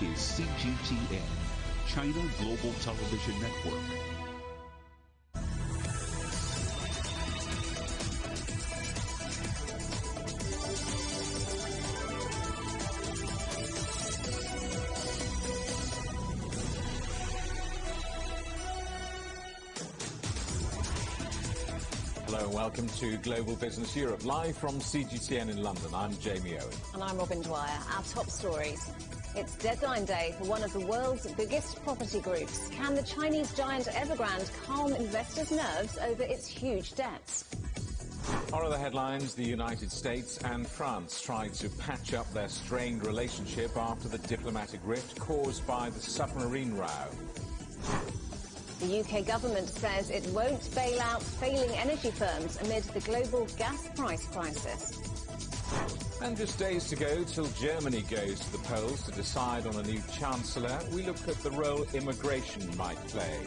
is CGTN, China Global Television Network. Hello and welcome to Global Business Europe, live from CGTN in London. I'm Jamie Owen. And I'm Robin Dwyer. Our top stories. It's deadline day for one of the world's biggest property groups. Can the Chinese giant Evergrande calm investors' nerves over its huge debts? Our other headlines: the United States and France tried to patch up their strained relationship after the diplomatic rift caused by the submarine row. The UK government says it won't bail out failing energy firms amid the global gas price crisis. And just days to go till Germany goes to the polls to decide on a new chancellor. We look at the role immigration might play.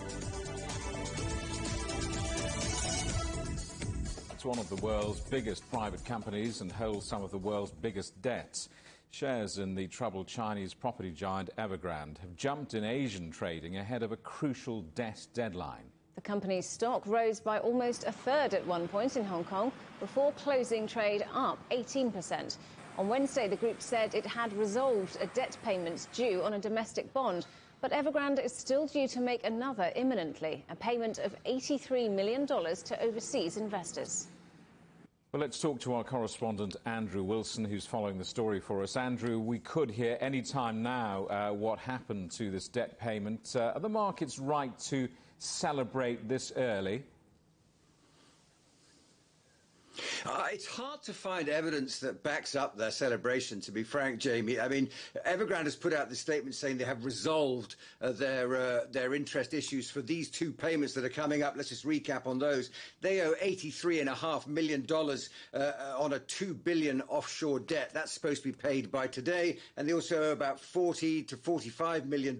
It's one of the world's biggest private companies and holds some of the world's biggest debts. Shares in the troubled Chinese property giant Evergrande have jumped in Asian trading ahead of a crucial debt deadline. The company's stock rose by almost a third at one point in Hong Kong before closing trade up 18%. On Wednesday, the group said it had resolved a debt payment due on a domestic bond, but Evergrande is still due to make another imminently, a payment of $83 million to overseas investors. Well, let's talk to our correspondent, Andrew Wilson, who's following the story for us. Andrew, we could hear any time now what happened to this debt payment. Are the markets right to celebrate this early? It's hard to find evidence that backs up their celebration, to be frank, Jamie. I mean, Evergrande has put out this statement saying they have resolved their interest issues for these two payments that are coming up. Let's just recap on those. They owe $83.5 million on a $2 billion offshore debt. That's supposed to be paid by today. And they also owe about $40 to $45 million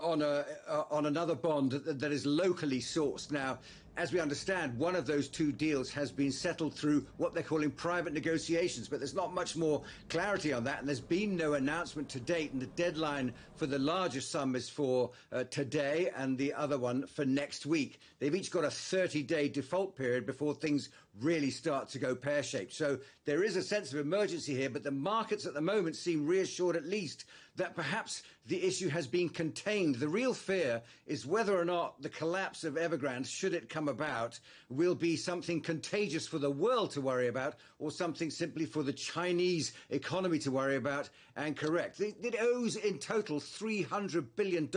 on another bond that is locally sourced. Now, as we understand, one of those two deals has been settled through what they're calling private negotiations, but there's not much more clarity on that, and there's been no announcement to date, and the deadline for the larger sum is for today and the other one for next week. They've each got a 30-day default period before things really start to go pear-shaped. So there is a sense of emergency here, but the markets at the moment seem reassured at least that perhaps the issue has been contained. The real fear is whether or not the collapse of Evergrande, should it come about, will be something contagious for the world to worry about or something simply for the Chinese economy to worry about and correct. It owes in total $300 billion.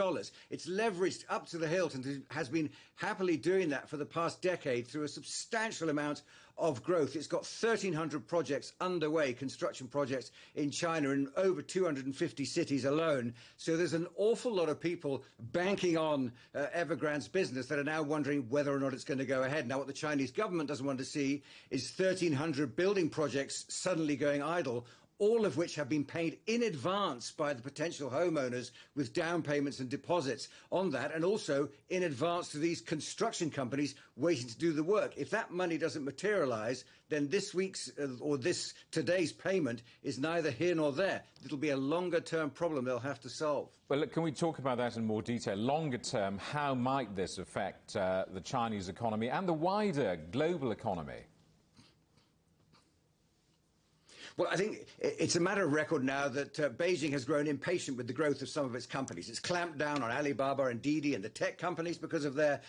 It's leveraged up to the hilt and has been happily doing that for the past decade through a substantial amount of growth. It's got 1,300 projects underway, construction projects in China in over 250 cities alone. So there's an awful lot of people banking on Evergrande's business that are now wondering whether or not it's going to go ahead. Now, what the Chinese government doesn't want to see is 1,300 building projects suddenly going idle, all of which have been paid in advance by the potential homeowners with down payments and deposits on that, and also in advance to these construction companies waiting to do the work. If that money doesn't materialise, then this week's or today's payment is neither here nor there. It'll be a longer-term problem they'll have to solve. Well, look, can we talk about that in more detail? Longer term, how might this affect the Chinese economy and the wider global economy? Well, I think it's a matter of record now that Beijing has grown impatient with the growth of some of its companies. It's clamped down on Alibaba and Didi and the tech companies because of their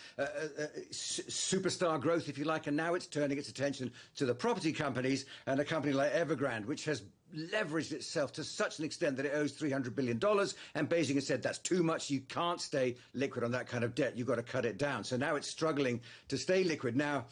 superstar growth, if you like, and now it's turning its attention to the property companies and a company like Evergrande, which has leveraged itself to such an extent that it owes $300 billion, and Beijing has said that's too much. You can't stay liquid on that kind of debt. You've got to cut it down. So now it's struggling to stay liquid. Now,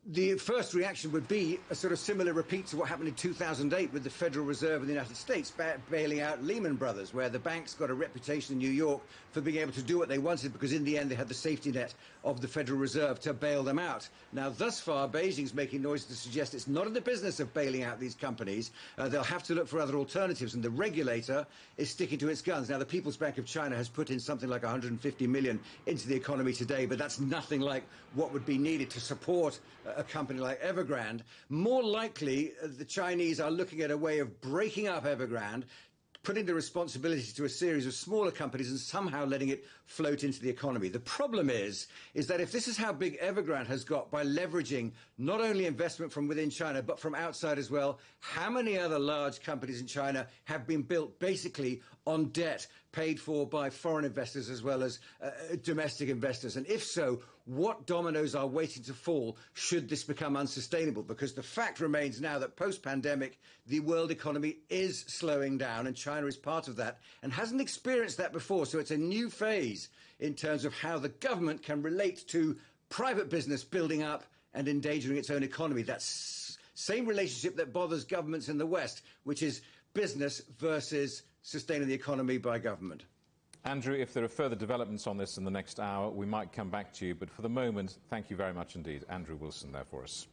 the first reaction would be a sort of similar repeat to what happened in 2008 with the Federal Reserve in the United States bailing out Lehman Brothers, where the banks got a reputation in New York for being able to do what they wanted because in the end they had the safety net of the Federal Reserve to bail them out. Now, thus far, Beijing's making noise to suggest it's not in the business of bailing out these companies. They'll have to look for other alternatives, and the regulator is sticking to its guns. Now, the People's Bank of China has put in something like $150 million into the economy today, but that's nothing like what would be needed to support a company like Evergrande. More likely, the Chinese are looking at a way of breaking up Evergrande, putting the responsibility to a series of smaller companies and somehow letting it float into the economy. The problem is that if this is how big Evergrande has got by leveraging not only investment from within China, but from outside as well, how many other large companies in China have been built basically on debt paid for by foreign investors as well as domestic investors? And if so, what dominoes are waiting to fall should this become unsustainable? Because the fact remains now that post-pandemic, the world economy is slowing down, and China is part of that and hasn't experienced that before. So it's a new phase in terms of how the government can relate to private business building up and endangering its own economy. That's same relationship that bothers governments in the West, which is business versus sustaining the economy by government. Andrew, if there are further developments on this in the next hour, we might come back to you. But for the moment, thank you very much indeed. Andrew Wilson there for us.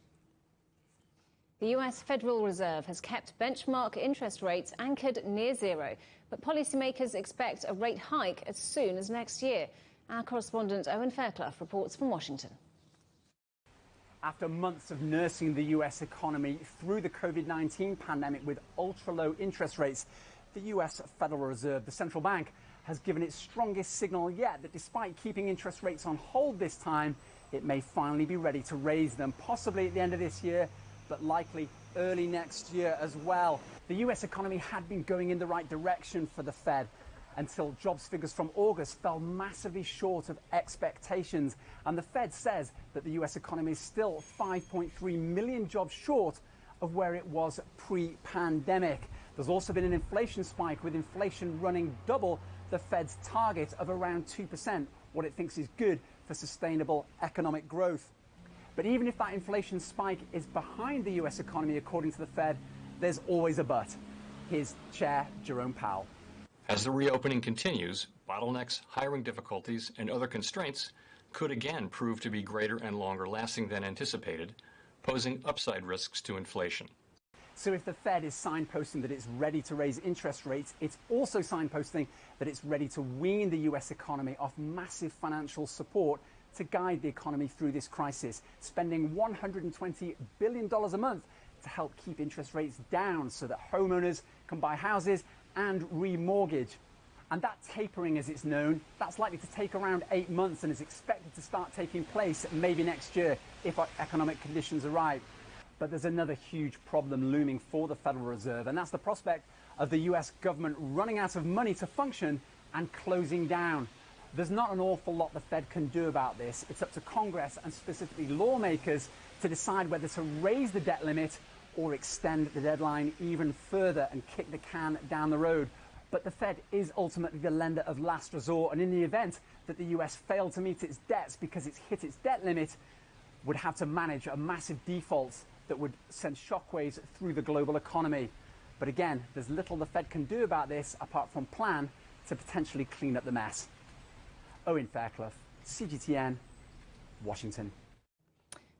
The US Federal Reserve has kept benchmark interest rates anchored near zero, but policymakers expect a rate hike as soon as next year. Our correspondent Owen Fairclough reports from Washington. After months of nursing the US economy through the COVID-19 pandemic with ultra-low interest rates, the US Federal Reserve, the central bank, has given its strongest signal yet that despite keeping interest rates on hold this time, it may finally be ready to raise them, possibly at the end of this year, but likely early next year as well. The US economy had been going in the right direction for the Fed until jobs figures from August fell massively short of expectations. And the Fed says that the US economy is still 5.3 million jobs short of where it was pre-pandemic. There's also been an inflation spike, with inflation running double the Fed's target of around 2%, what it thinks is good for sustainable economic growth. But even if that inflation spike is behind the US economy, according to the Fed, there's always a but. Here's Chair Jerome Powell. As the reopening continues, bottlenecks, hiring difficulties, and other constraints could again prove to be greater and longer lasting than anticipated, posing upside risks to inflation. So if the Fed is signposting that it's ready to raise interest rates, it's also signposting that it's ready to wean the US economy off massive financial support to guide the economy through this crisis, spending $120 billion a month to help keep interest rates down so that homeowners can buy houses and remortgage. And that tapering, as it's known, that's likely to take around 8 months and is expected to start taking place maybe next year if our economic conditions are right. But there's another huge problem looming for the Federal Reserve, and that's the prospect of the US government running out of money to function and closing down. There's not an awful lot the Fed can do about this. It's up to Congress and specifically lawmakers to decide whether to raise the debt limit or extend the deadline even further and kick the can down the road. But the Fed is ultimately the lender of last resort, and in the event that the US failed to meet its debts because it's hit its debt limit, would have to manage a massive default that would send shockwaves through the global economy. But again, there's little the Fed can do about this apart from plan to potentially clean up the mess. Owen Fairclough, CGTN, Washington.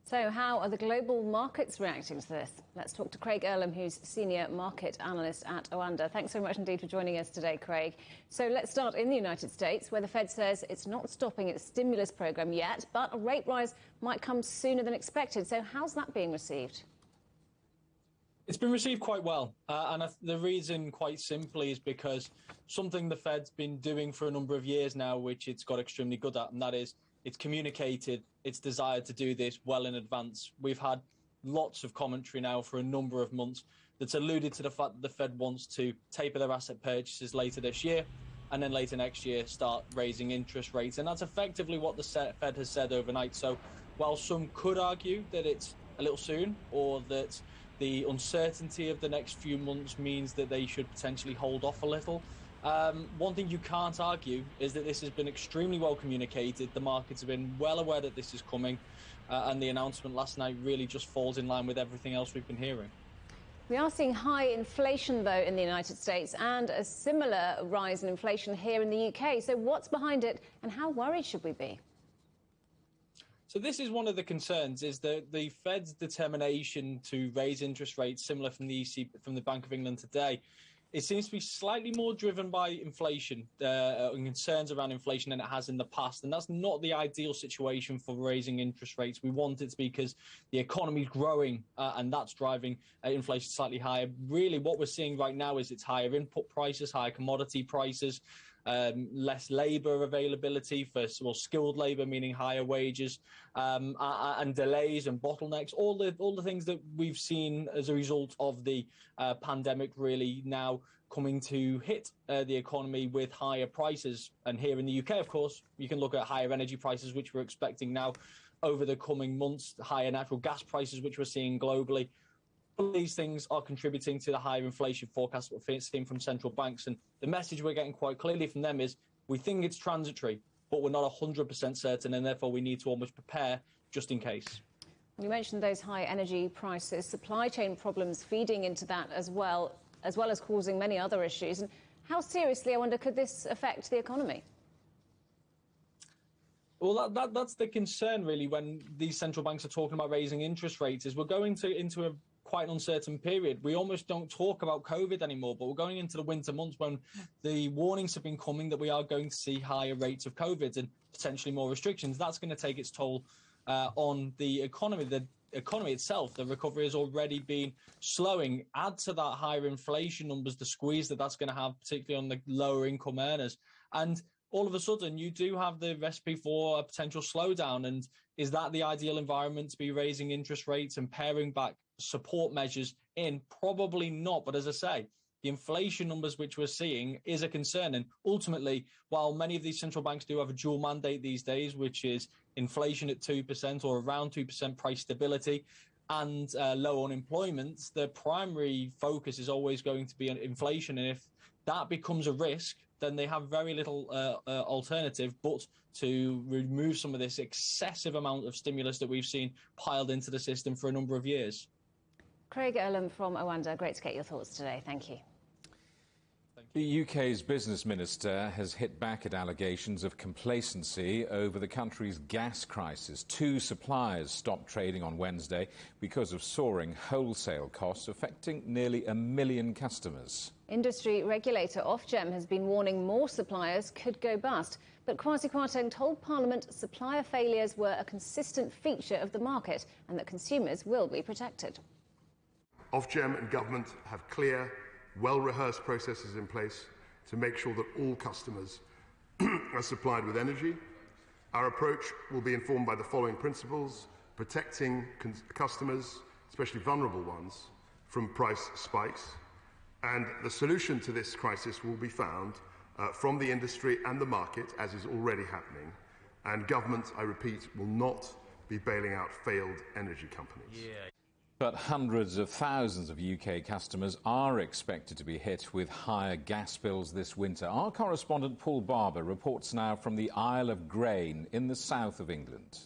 So how are the global markets reacting to this? Let's talk to Craig Erlam, who's Senior Market Analyst at Oanda. Thanks so much indeed for joining us today, Craig. So let's start in the United States, where the Fed says it's not stopping its stimulus program yet, but a rate rise might come sooner than expected. So how's that being received? It's been received quite well. The reason, quite simply, is because something the Fed's been doing for a number of years now, which it's got extremely good at, and that is it's communicated its desire to do this well in advance. We've had lots of commentary now for a number of months that's alluded to the fact that the Fed wants to taper their asset purchases later this year and then later next year start raising interest rates. And that's effectively what the Fed has said overnight. So while some could argue that it's a little soon, or that the uncertainty of the next few months means that they should potentially hold off a little, one thing you can't argue is that this has been extremely well communicated. The markets have been well aware that this is coming, and the announcement last night really just falls in line with everything else we've been hearing. We are seeing high inflation, though, in the United States, and a similar rise in inflation here in the UK. So what's behind it, and how worried should we be? So this is one of the concerns, is that the Fed's determination to raise interest rates, similar from the Bank of England today, it seems to be slightly more driven by inflation and concerns around inflation than it has in the past. And that's not the ideal situation for raising interest rates. We want it to be because the economy is growing and that's driving inflation slightly higher. Really, what we're seeing right now is it's higher input prices, higher commodity prices, less labour availability for skilled labour, meaning higher wages, and delays and bottlenecks, all the things that we've seen as a result of the pandemic really now coming to hit the economy with higher prices. And here in the UK, of course, you can look at higher energy prices, which we're expecting now over the coming months, higher natural gas prices, which we're seeing globally. All these things are contributing to the higher inflation forecast we're seeing from central banks. And the message we're getting quite clearly from them is we think it's transitory, but we're not 100% certain, and therefore we need to almost prepare just in case. You mentioned those high energy prices, supply chain problems feeding into that as well as causing many other issues. And how seriously, I wonder, could this affect the economy? Well, that's the concern, really, when these central banks are talking about raising interest rates, is we're going into a quite uncertain period. We almost don't talk about COVID anymore, but we're going into the winter months when the warnings have been coming that we are going to see higher rates of COVID and potentially more restrictions. That's going to take its toll on the economy. The economy itself, the recovery has already been slowing. Add to that higher inflation numbers, the squeeze that's going to have, particularly on the lower income earners. And all of a sudden, you do have the recipe for a potential slowdown. And is that the ideal environment to be raising interest rates and paring back support measures in? Probably not. But as I say, the inflation numbers which we're seeing is a concern. And ultimately, while many of these central banks do have a dual mandate these days, which is inflation at 2% or around 2% price stability and low unemployment, the primary focus is always going to be on inflation. And if that becomes a risk, then they have very little alternative but to remove some of this excessive amount of stimulus that we've seen piled into the system for a number of years. Craig Erlam from Oanda, great to get your thoughts today. Thank you. The UK's business minister has hit back at allegations of complacency over the country's gas crisis. 2 suppliers stopped trading on Wednesday because of soaring wholesale costs affecting nearly 1 million customers. Industry regulator Ofgem has been warning more suppliers could go bust. But Kwasi Kwarteng told Parliament supplier failures were a consistent feature of the market and that consumers will be protected. Ofgem and government have clear, well-rehearsed processes in place to make sure that all customers are supplied with energy. Our approach will be informed by the following principles: protecting customers, especially vulnerable ones, from price spikes. And the solution to this crisis will be found from the industry and the market, as is already happening. And government, I repeat, will not be bailing out failed energy companies. But hundreds of thousands of UK customers are expected to be hit with higher gas bills this winter. Our correspondent Paul Barber reports now from the Isle of Grain in the south of England.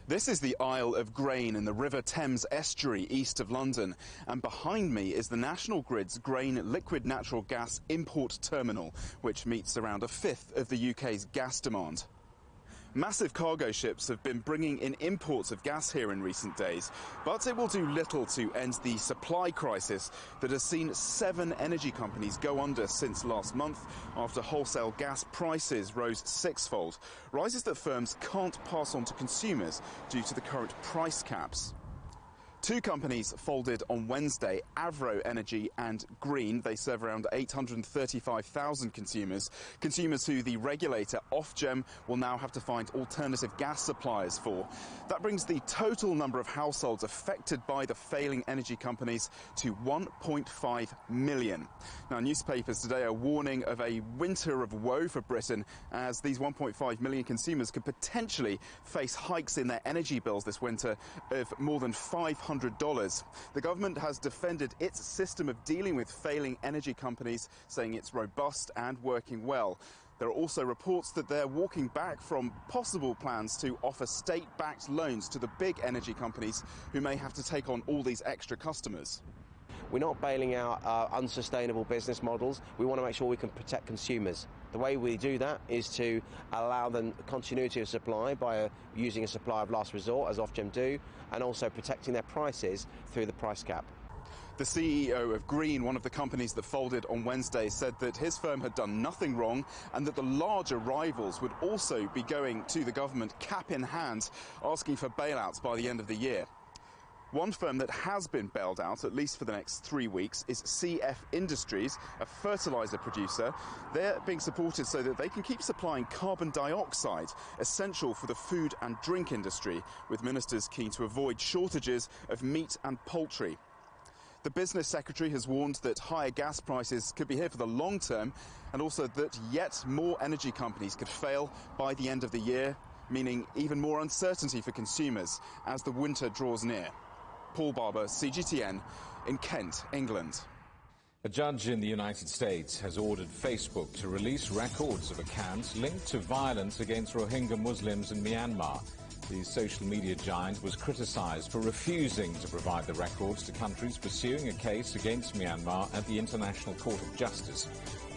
This is the Isle of Grain in the River Thames estuary east of London, and behind me is the National Grid's Grain liquid natural gas import terminal, which meets around a fifth of the UK's gas demand. Massive cargo ships have been bringing in imports of gas here in recent days, but it will do little to end the supply crisis that has seen 7 energy companies go under since last month after wholesale gas prices rose 6-fold, rises that firms can't pass on to consumers due to the current price caps. 2 companies folded on Wednesday, Avro Energy and Green. They serve around 835,000 consumers who the regulator Ofgem will now have to find alternative gas suppliers for. That brings the total number of households affected by the failing energy companies to 1.5 million. Now, newspapers today are warning of a winter of woe for Britain, as these 1.5 million consumers could potentially face hikes in their energy bills this winter of more than $500. The government has defended its system of dealing with failing energy companies, saying it's robust and working well. There are also reports that they're walking back from possible plans to offer state-backed loans to the big energy companies who may have to take on all these extra customers. We're not bailing out unsustainable business models. We want to make sure we can protect consumers. The way we do that is to allow them continuity of supply by using a supply of last resort, as Ofgem do, and also protecting their prices through the price cap. The CEO of Green, one of the companies that folded on Wednesday, said that his firm had done nothing wrong and that the larger rivals would also be going to the government cap in hand, asking for bailouts by the end of the year. One firm that has been bailed out, at least for the next 3 weeks, is CF Industries, a fertiliser producer. They're being supported so that they can keep supplying carbon dioxide, essential for the food and drink industry, with ministers keen to avoid shortages of meat and poultry. The business secretary has warned that higher gas prices could be here for the long term, and also that yet more energy companies could fail by the end of the year, meaning even more uncertainty for consumers as the winter draws near. Paul Barber, CGTN, in Kent, England. A judge in the United States has ordered Facebook to release records of accounts linked to violence against Rohingya Muslims in Myanmar. The social media giant was criticised for refusing to provide the records to countries pursuing a case against Myanmar at the International Court of Justice.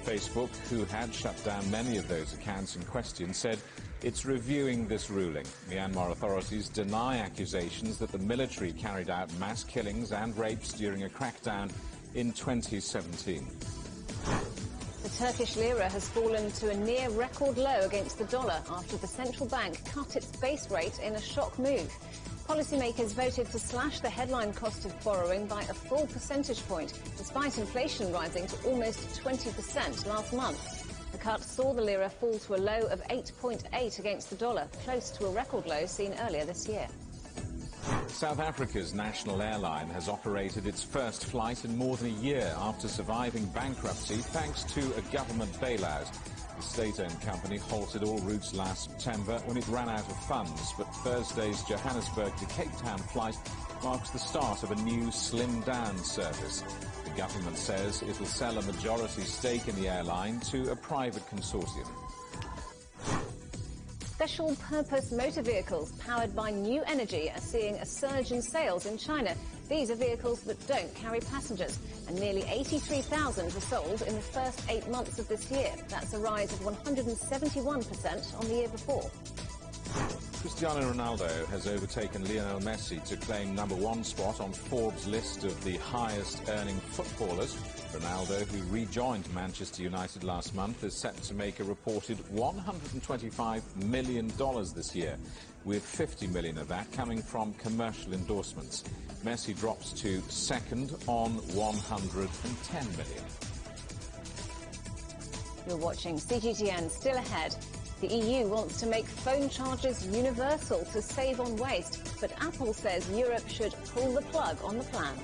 Facebook, who had shut down many of those accounts in question, said it's reviewing this ruling. Myanmar authorities deny accusations that the military carried out mass killings and rapes during a crackdown in 2017. The Turkish lira has fallen to a near record low against the dollar after the central bank cut its base rate in a shock move. Policymakers voted to slash the headline cost of borrowing by a full percentage point, despite inflation rising to almost 20% last month. The cut saw the lira fall to a low of 8.8 against the dollar, close to a record low seen earlier this year. South Africa's national airline has operated its first flight in more than a year after surviving bankruptcy thanks to a government bailout. The state-owned company halted all routes last September when it ran out of funds, but Thursday's Johannesburg to Cape Town flight marks the start of a new slimmed-down service. The government says it will sell a majority stake in the airline to a private consortium. Special purpose motor vehicles powered by new energy are seeing a surge in sales in China. These are vehicles that don't carry passengers, and nearly 83,000 were sold in the first 8 months of this year. That's a rise of 171% on the year before. Cristiano Ronaldo has overtaken Lionel Messi to claim #1 spot on Forbes' list of the highest-earning footballers. Ronaldo, who rejoined Manchester United last month, is set to make a reported $125 million this year, with $50 million of that coming from commercial endorsements. Messi drops to second on $110 million. You're watching CGTN. Still ahead. The EU wants to make phone chargers universal to save on waste, but Apple says Europe should pull the plug on the plan.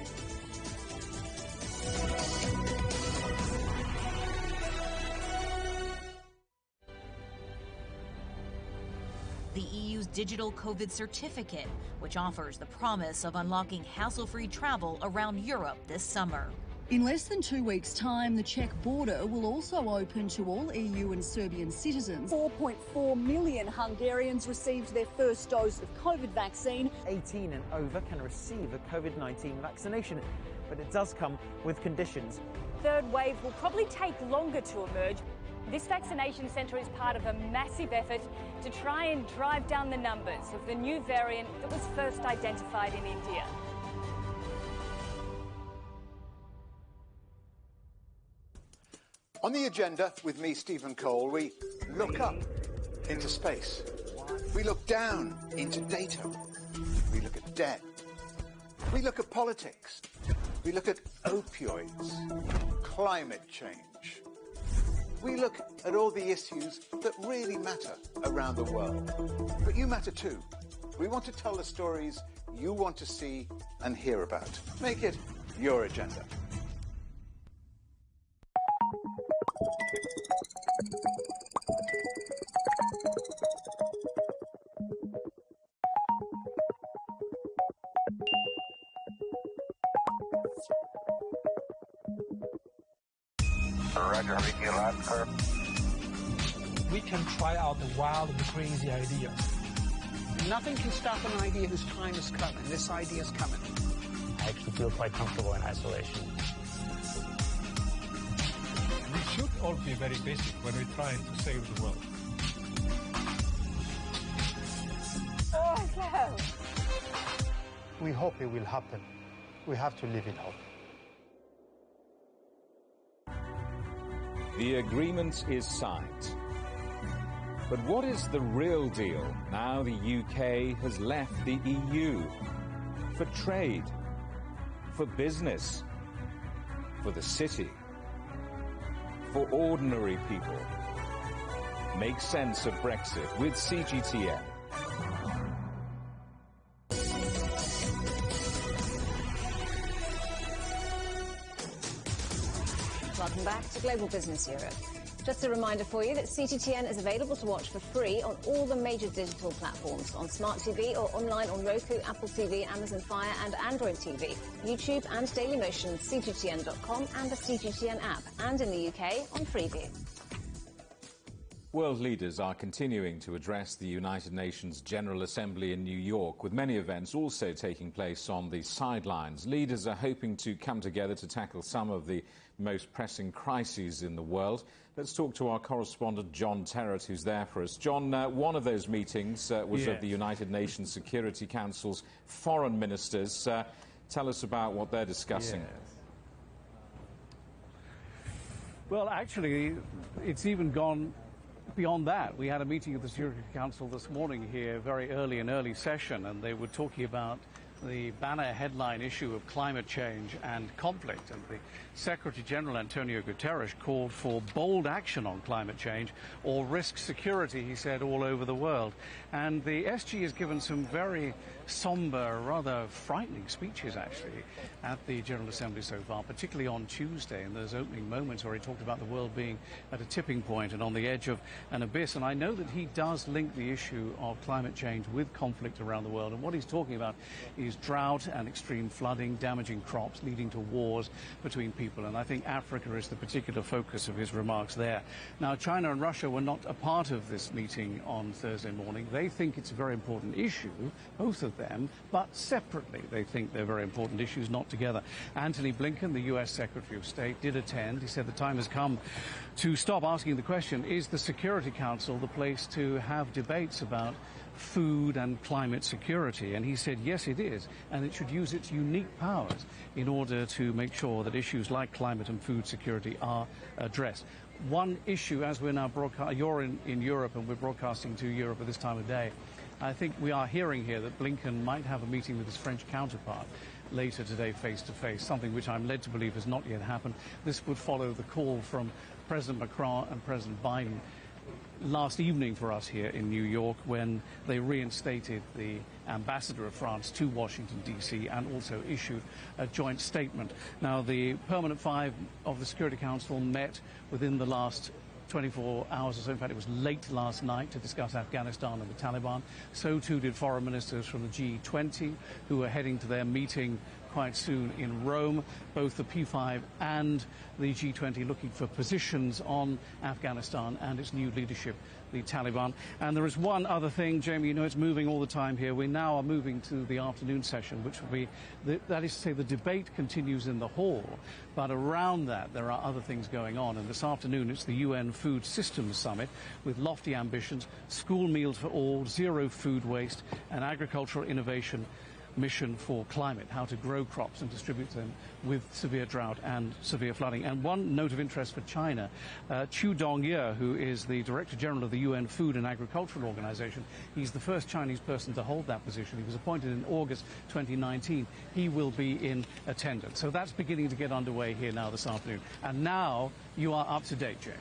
The EU's digital COVID certificate, which offers the promise of unlocking hassle-free travel around Europe this summer. In less than 2 weeks' time, the Czech border will also open to all EU and Serbian citizens. 4.4 million Hungarians received their first dose of COVID vaccine. 18 and over can receive a COVID-19 vaccination, but it does come with conditions. Third wave will probably take longer to emerge. This vaccination centre is part of a massive effort to try and drive down the numbers of the new variant that was first identified in India. On the agenda with me, Stephen Cole, we look up into space. We look down into data. We look at debt. We look at politics. We look at opioids, climate change. We look at all the issues that really matter around the world. But you matter too. We want to tell the stories you want to see and hear about. Make it your agenda. We can try out the wild and crazy ideas. Nothing can stop an idea whose time is coming. This idea is coming. I actually feel quite comfortable in isolation. We should all be very basic when we're trying to save the world. Oh, no. We hope it will happen. We have to live in hope. The agreement is signed. But what is the real deal now the UK has left the EU? For trade, for business, for the city, for ordinary people. Make sense of Brexit with CGTN. Welcome back to Global Business Europe. Just a reminder for you that CGTN is available to watch for free on all the major digital platforms, on Smart TV or online on Roku, Apple TV, Amazon Fire and Android TV, YouTube and Dailymotion, CGTN.com and the CGTN app, and in the UK on Freeview. World leaders are continuing to address the United Nations General Assembly in New York, with many events also taking place on the sidelines. Leaders are hoping to come together to tackle some of the most pressing crises in the world. Let's talk to our correspondent, John Terrett, who's there for us. John, one of those meetings was of the United Nations Security Council's foreign ministers. Tell us about what they're discussing. Well, actually, it's even gone beyond that. We had a meeting of the Security Council this morning here, very early session, and they were talking about the banner headline issue of climate change and conflict. And the Secretary General, Antonio Guterres, called for bold action on climate change or risk security, he said, all over the world. And the SG has given some very somber, rather frightening speeches, actually, at the General Assembly so far, particularly on Tuesday, in those opening moments where he talked about the world being at a tipping point and on the edge of an abyss. And I know that he does link the issue of climate change with conflict around the world. And what he's talking about is drought and extreme flooding, damaging crops, leading to wars between people. And I think Africa is the particular focus of his remarks there. Now, China and Russia were not a part of this meeting on Thursday morning. They think it's a very important issue, both of them, but separately. They think they're very important issues, not together. Antony Blinken, the U.S. Secretary of State, did attend. He said the time has come to stop asking the question, is the Security Council the place to have debates about food and climate security? And he said, yes, it is, and it should use its unique powers in order to make sure that issues like climate and food security are addressed. One issue, as we're now you're in Europe and we're broadcasting to Europe at this time of day, I think we are hearing here that Blinken might have a meeting with his French counterpart later today, face-to-face, something which I'm led to believe has not yet happened. This would follow the call from President Macron and President Biden last evening for us here in New York, when they reinstated the ambassador of France to Washington, D.C., and also issued a joint statement. Now, the Permanent Five of the Security Council met within the last 24 hours or so. In fact, it was late last night to discuss Afghanistan and the Taliban. So too did foreign ministers from the G20, who are heading to their meeting quite soon in Rome. Both the P5 and the G20 looking for positions on Afghanistan and its new leadership, the Taliban. And there is one other thing, Jamie, you know it's moving all the time here. We now are moving to the afternoon session, which will be, that is to say, the debate continues in the hall. But around that, there are other things going on. And this afternoon, it's the UN Food Systems Summit with lofty ambitions, school meals for all, zero food waste, and agricultural innovation mission for climate, how to grow crops and distribute them with severe drought and severe flooding. And one note of interest for China, Chu Dongye, who is the Director General of the UN Food and Agricultural Organization, he's the first Chinese person to hold that position. He was appointed in August 2019. He will be in attendance. So that's beginning to get underway here now this afternoon. And now you are up to date, Jay.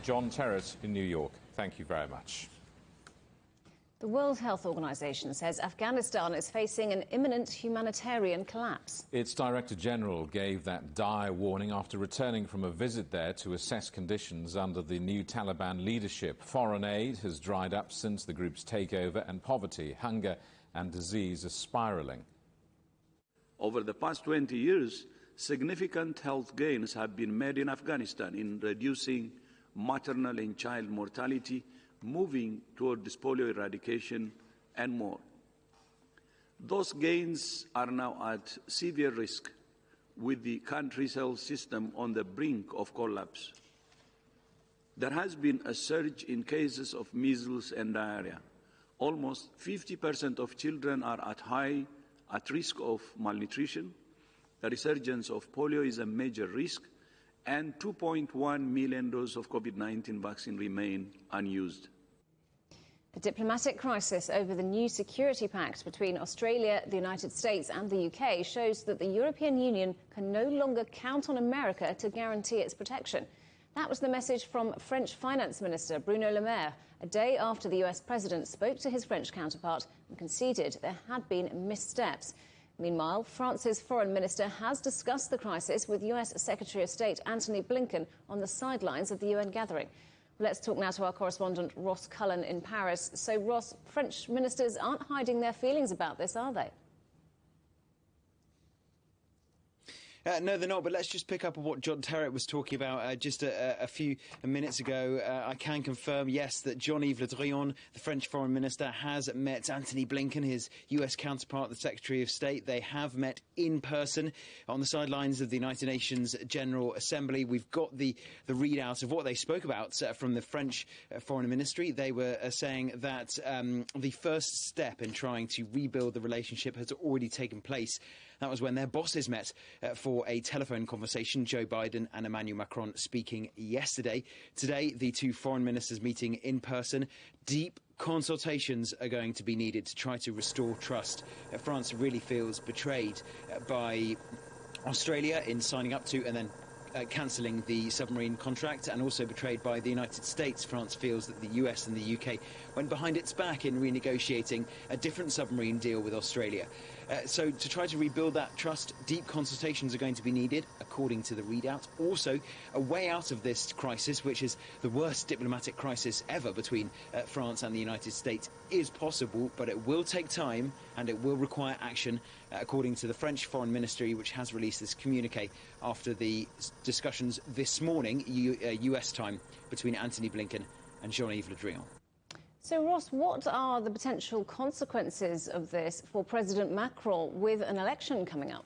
John Terrett in New York. Thank you very much. The World Health Organization says Afghanistan is facing an imminent humanitarian collapse. Its Director General gave that dire warning after returning from a visit there to assess conditions under the new Taliban leadership. Foreign aid has dried up since the group's takeover, and poverty, hunger and disease are spiraling. Over the past 20 years, significant health gains have been made in Afghanistan in reducing maternal and child mortality, moving toward polio eradication, and more. Those gains are now at severe risk, with the country's health system on the brink of collapse. There has been a surge in cases of measles and diarrhea. Almost 50% of children are at risk of malnutrition. The resurgence of polio is a major risk, and 2.1 million doses of COVID-19 vaccine remain unused. The diplomatic crisis over the new security pact between Australia, the United States and the UK shows that the European Union can no longer count on America to guarantee its protection. That was the message from French Finance Minister Bruno Le Maire a day after the US President spoke to his French counterpart and conceded there had been missteps. Meanwhile, France's Foreign Minister has discussed the crisis with US Secretary of State Antony Blinken on the sidelines of the UN gathering. Let's talk now to our correspondent Ross Cullen in Paris. So, Ross, French ministers aren't hiding their feelings about this, are they? No, they're not, but let's just pick up on what John Terrett was talking about just a few minutes ago. I can confirm, yes, that Jean-Yves Le Drian, the French Foreign Minister, has met Antony Blinken, his US counterpart, the Secretary of State. They have met in person on the sidelines of the United Nations General Assembly. We've got the readout of what they spoke about from the French Foreign Ministry. They were saying that the first step in trying to rebuild the relationship has already taken place. That was when their bosses met for a telephone conversation, Joe Biden and Emmanuel Macron speaking yesterday. Today, the two foreign ministers meeting in person. Deep consultations are going to be needed to try to restore trust. France really feels betrayed by Australia in signing up to and then cancelling the submarine contract, and also betrayed by the United States. France feels that the US and the UK went behind its back in renegotiating a different submarine deal with Australia. So to try to rebuild that trust, deep consultations are going to be needed, according to the readout. Also, a way out of this crisis, which is the worst diplomatic crisis ever between France and the United States, is possible, but it will take time and it will require action, according to the French Foreign Ministry, which has released this communique after the discussions this morning, US time, between Antony Blinken and Jean-Yves Le Drian. So, Ross, what are the potential consequences of this for President Macron with an election coming up?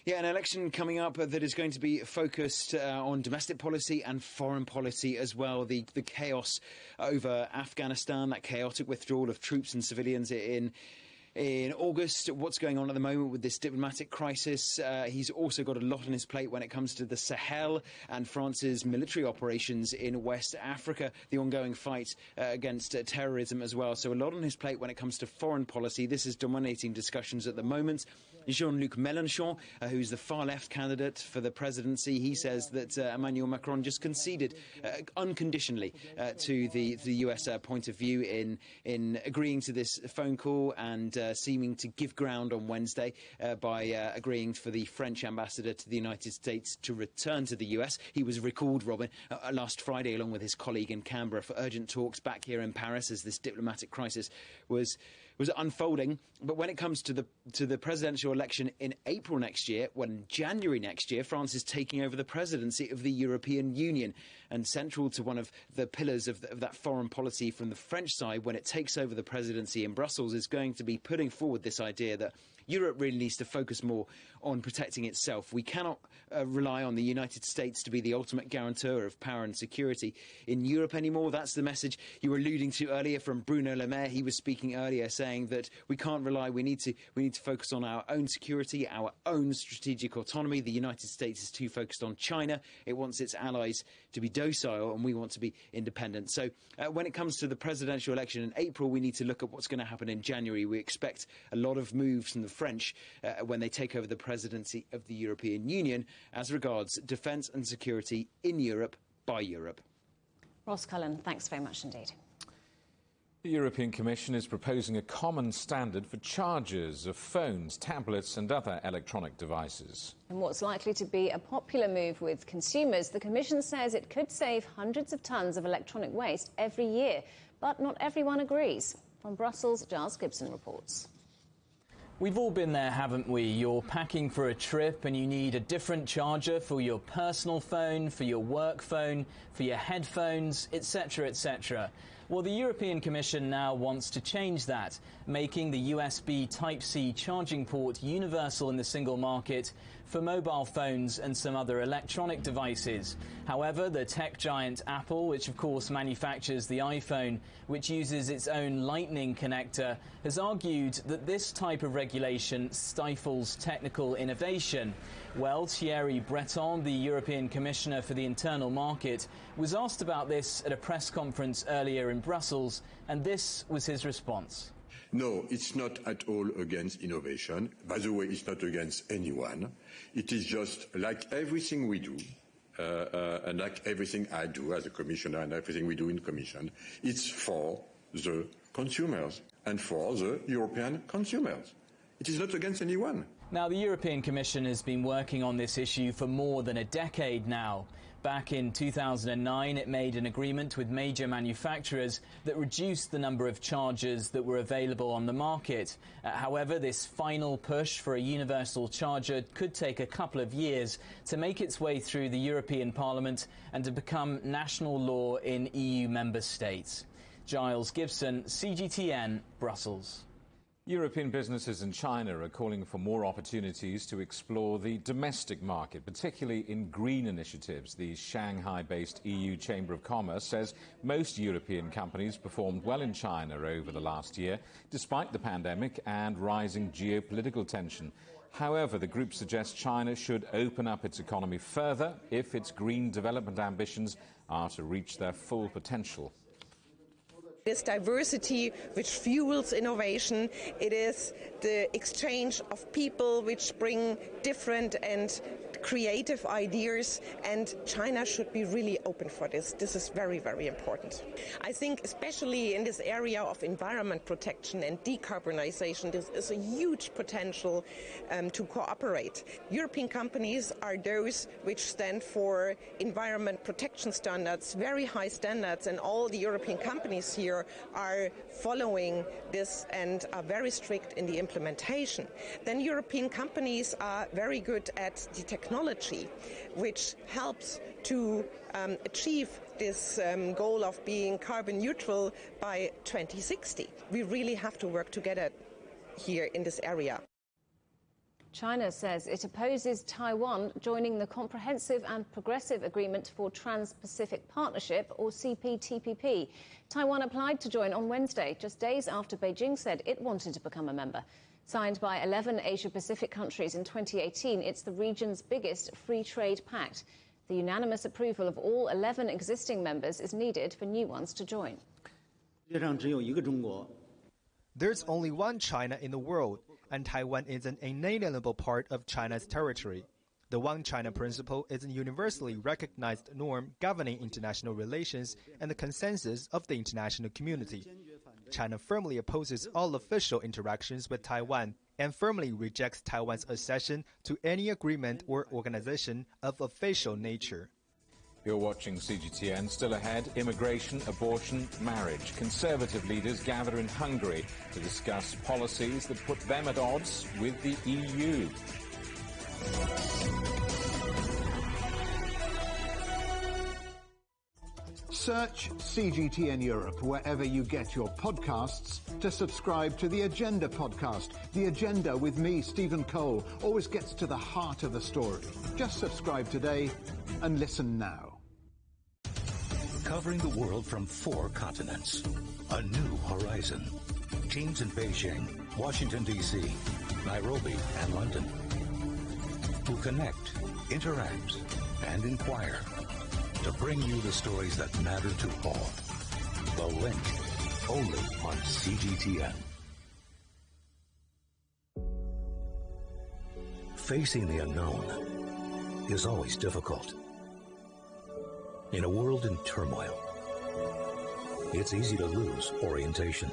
Yeah, an election coming up that is going to be focused on domestic policy and foreign policy as well. The chaos over Afghanistan, that chaotic withdrawal of troops and civilians in August, what's going on at the moment with this diplomatic crisis. He's also got a lot on his plate when it comes to the Sahel and France's military operations in West Africa, the ongoing fight against terrorism as well. So a lot on his plate when it comes to foreign policy. This is dominating discussions at the moment. Jean-Luc Mélenchon, who's the far-left candidate for the presidency, he says that Emmanuel Macron just conceded unconditionally to the US point of view in agreeing to this phone call and seeming to give ground on Wednesday by agreeing for the French ambassador to the United States to return to the US. He was recalled, Robin, last Friday along with his colleague in Canberra for urgent talks back here in Paris as this diplomatic crisis was unfolding. But when it comes to the presidential election in April next year, when January next year, France is taking over the presidency of the European Union. And central to one of the pillars of that foreign policy from the French side when it takes over the presidency in Brussels is going to be putting forward this idea that Europe really needs to focus more on protecting itself. We cannot rely on the United States to be the ultimate guarantor of power and security in Europe anymore. That's the message you were alluding to earlier from Bruno Le Maire. He was speaking earlier saying that we can't rely, we need to focus on our own security, our own strategic autonomy. The United States is too focused on China. It wants its allies to be docile, and we want to be independent. So when it comes to the presidential election in April, we need to look at what's going to happen in January. We expect a lot of moves from the French when they take over the presidency of the European Union as regards defence and security in Europe by Europe. Ross Cullen, thanks very much indeed. The European Commission is proposing a common standard for chargers of phones, tablets and other electronic devices. In what's likely to be a popular move with consumers, the Commission says it could save hundreds of tonnes of electronic waste every year. But not everyone agrees. From Brussels, Giles Gibson reports. We've all been there, haven't we? You're packing for a trip and you need a different charger for your personal phone, for your work phone, for your headphones, etc., etc. Well, the European Commission now wants to change that, making the USB Type-C charging port universal in the single market for mobile phones and some other electronic devices. However, the tech giant Apple, which of course manufactures the iPhone, which uses its own Lightning connector, has argued that this type of regulation stifles technical innovation. Well, Thierry Breton, the European Commissioner for the Internal Market, was asked about this at a press conference earlier in Brussels, and this was his response. No, it's not at all against innovation. By the way, it's not against anyone. It is just like everything we do, and like everything I do as a commissioner and everything we do in Commission, it's for the consumers and for the European consumers. It is not against anyone. Now, the European Commission has been working on this issue for more than a decade now. Back in 2009, it made an agreement with major manufacturers that reduced the number of chargers that were available on the market. However, this final push for a universal charger could take a couple of years to make its way through the European Parliament and to become national law in EU member states. Giles Gibson, CGTN, Brussels. European businesses in China are calling for more opportunities to explore the domestic market, particularly in green initiatives. The Shanghai-based EU Chamber of Commerce says most European companies performed well in China over the last year, despite the pandemic and rising geopolitical tension. However, the group suggests China should open up its economy further if its green development ambitions are to reach their full potential. This diversity which fuels innovation. It is the exchange of people which bring different and creative ideas, and China should be really open for this. This is very, very important. I think especially in this area of environment protection and decarbonization, this is a huge potential to cooperate. European companies are those which stand for environment protection standards, very high standards, and all the European companies here are following this and are very strict in the implementation. Then European companies are very good at the technology, which helps to achieve this goal of being carbon neutral by 2060. We really have to work together here in this area. China says it opposes Taiwan joining the Comprehensive and Progressive Agreement for Trans-Pacific Partnership, or CPTPP. Taiwan applied to join on Wednesday, just days after Beijing said it wanted to become a member. Signed by 11 Asia-Pacific countries in 2018, it's the region's biggest free trade pact. The unanimous approval of all 11 existing members is needed for new ones to join. There's only one China in the world, and Taiwan is an inalienable part of China's territory. The One China principle is a universally recognized norm governing international relations and the consensus of the international community. China firmly opposes all official interactions with Taiwan and firmly rejects Taiwan's accession to any agreement or organization of official nature. You're watching CGTN. Still ahead, immigration, abortion, marriage. Conservative leaders gather in Hungary to discuss policies that put them at odds with the EU. Search CGTN Europe wherever you get your podcasts to subscribe to The Agenda podcast. The Agenda with me, Stephen Cole, always gets to the heart of the story. Just subscribe today and listen now. Covering the world from 4 continents. A new horizon. Teams in Beijing, Washington, D.C., Nairobi, and London. Who connect, interact, and inquire to bring you the stories that matter to all. The Link, only on CGTN. Facing the unknown is always difficult. In a world in turmoil, it's easy to lose orientation.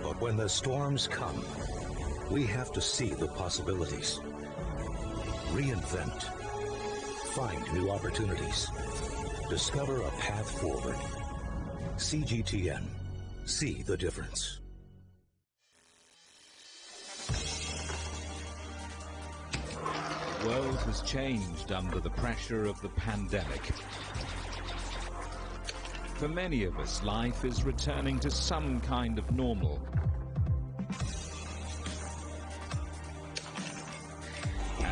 But when the storms come, we have to see the possibilities. Reinvent. Find new opportunities. Discover a path forward. CGTN. See the difference. The world has changed under the pressure of the pandemic. For many of us, life is returning to some kind of normal.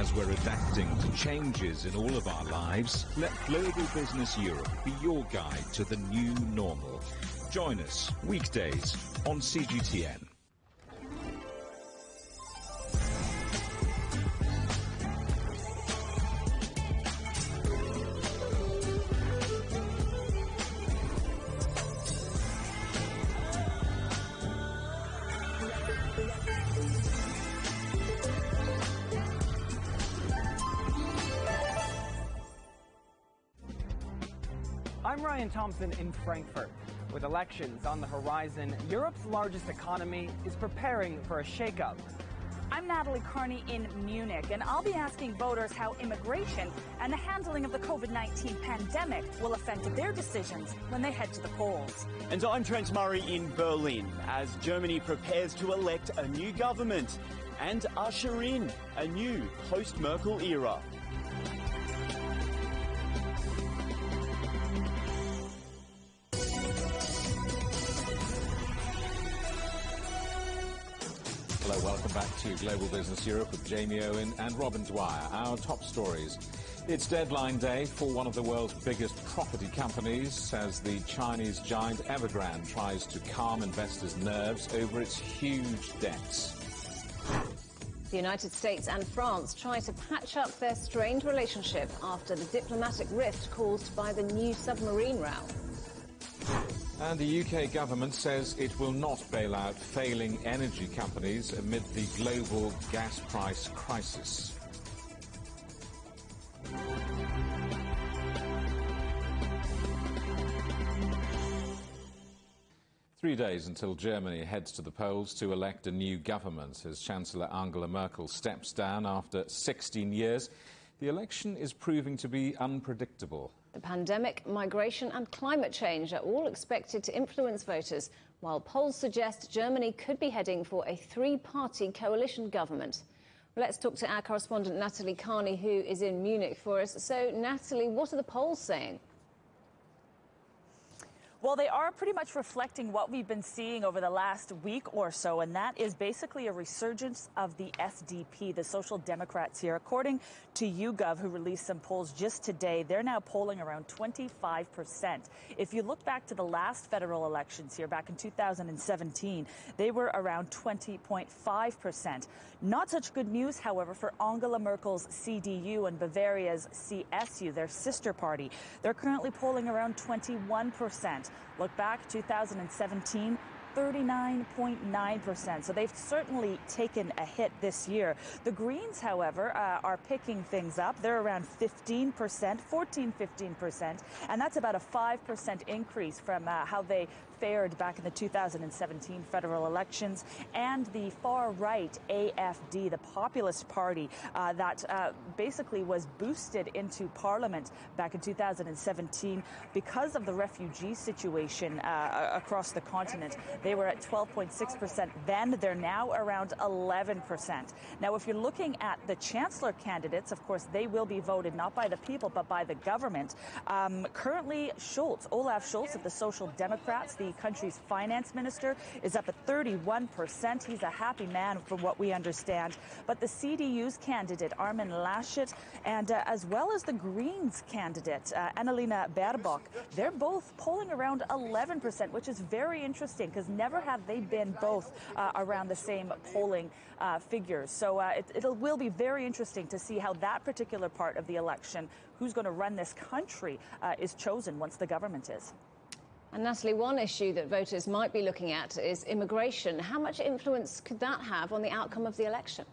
As we're adapting to changes in all of our lives, let Global Business Europe be your guide to the new normal. Join us weekdays on CGTN. I'm Ryan Thompson in Frankfurt. With elections on the horizon, Europe's largest economy is preparing for a shakeup. I'm Natalie Carney in Munich, and I'll be asking voters how immigration and the handling of the COVID-19 pandemic will affect their decisions when they head to the polls. And I'm Trent Murray in Berlin, as Germany prepares to elect a new government and usher in a new post-Merkel era. Hello, welcome back to Global Business Europe with Jamie Owen and Robin Dwyer. Our top stories. It's deadline day for one of the world's biggest property companies as the Chinese giant Evergrande tries to calm investors' nerves over its huge debts. The United States and France try to patch up their strained relationship after the diplomatic rift caused by the new submarine row. And the UK government says it will not bail out failing energy companies amid the global gas price crisis. Three days until Germany heads to the polls to elect a new government as Chancellor Angela Merkel steps down after 16 years. The election is proving to be unpredictable. The pandemic, migration and climate change are all expected to influence voters, while polls suggest Germany could be heading for a three-party coalition government. Well, let's talk to our correspondent Natalie Carney, who is in Munich for us. So, Natalie, what are the polls saying? Well, they are pretty much reflecting what we've been seeing over the last week or so, and that is basically a resurgence of the FDP, the Social Democrats here. According to YouGov, who released some polls just today, they're now polling around 25%. If you look back to the last federal elections here, back in 2017, they were around 20.5%. Not such good news, however, for Angela Merkel's CDU and Bavaria's CSU, their sister party. They're currently polling around 21%. Look back, 2017, 39.9%. So they've certainly taken a hit this year. The Greens, however, are picking things up. They're around 15%, 15%, and that's about a 5% increase from how they fared back in the 2017 federal elections. And the far-right AFD, the populist party that basically was boosted into parliament back in 2017 because of the refugee situation across the continent. They were at 12.6% then. They're now around 11%. Now, if you're looking at the chancellor candidates, of course, they will be voted not by the people, but by the government. Currently, Olaf Scholz of the Social Democrats, the country's finance minister, is up at 31%. He's a happy man from what we understand. But the CDU's candidate, Armin Laschet, and as well as the Greens candidate, Annalena Baerbock, they're both polling around 11%, which is very interesting because never have they been both around the same polling figures. So it will be very interesting to see how that particular part of the election, who's going to run this country, is chosen once the government is. And Natalie, one issue that voters might be looking at is immigration. How much influence could that have on the outcome of the election?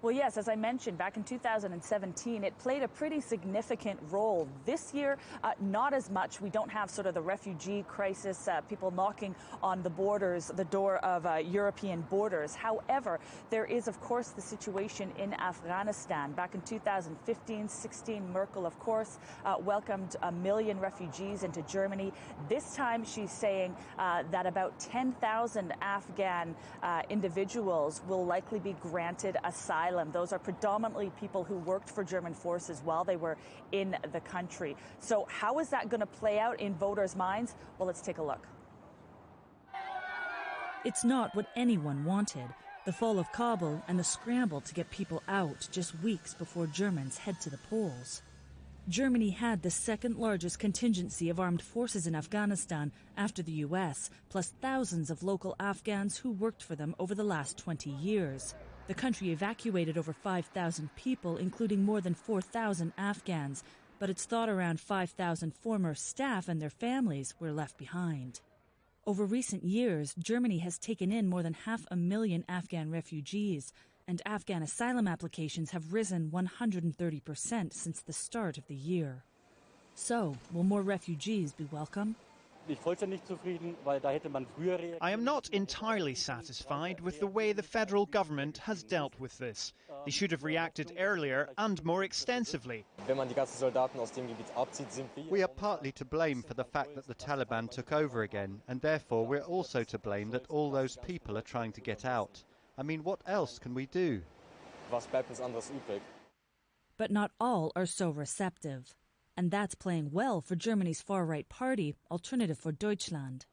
Well, yes, as I mentioned, back in 2017, it played a pretty significant role. This year, not as much. We don't have sort of the refugee crisis, people knocking on the borders, the door of European borders. However, there is, of course, the situation in Afghanistan. Back in 2015-16, Merkel, of course, welcomed 1 million refugees into Germany. This time, she's saying that about 10,000 Afghan individuals will likely be granted asylum. Those are predominantly people who worked for German forces while they were in the country. So how is that going to play out in voters' minds? Well, let's take a look. It's not what anyone wanted. the fall of Kabul and the scramble to get people out just weeks before Germans head to the polls. Germany had the second largest contingency of armed forces in Afghanistan after the US, plus thousands of local Afghans who worked for them over the last 20 years. The country evacuated over 5,000 people, including more than 4,000 Afghans, but it's thought around 5,000 former staff and their families were left behind. Over recent years, Germany has taken in more than 500,000 Afghan refugees, and Afghan asylum applications have risen 130% since the start of the year. So, will more refugees be welcome? I am not entirely satisfied with the way the federal government has dealt with this. They should have reacted earlier and more extensively. We are partly to blame for the fact that the Taliban took over again, and therefore we're also to blame that all those people are trying to get out. I mean, what else can we do? But not all are so receptive. And that's playing well for Germany's far-right party, Alternative for Deutschland.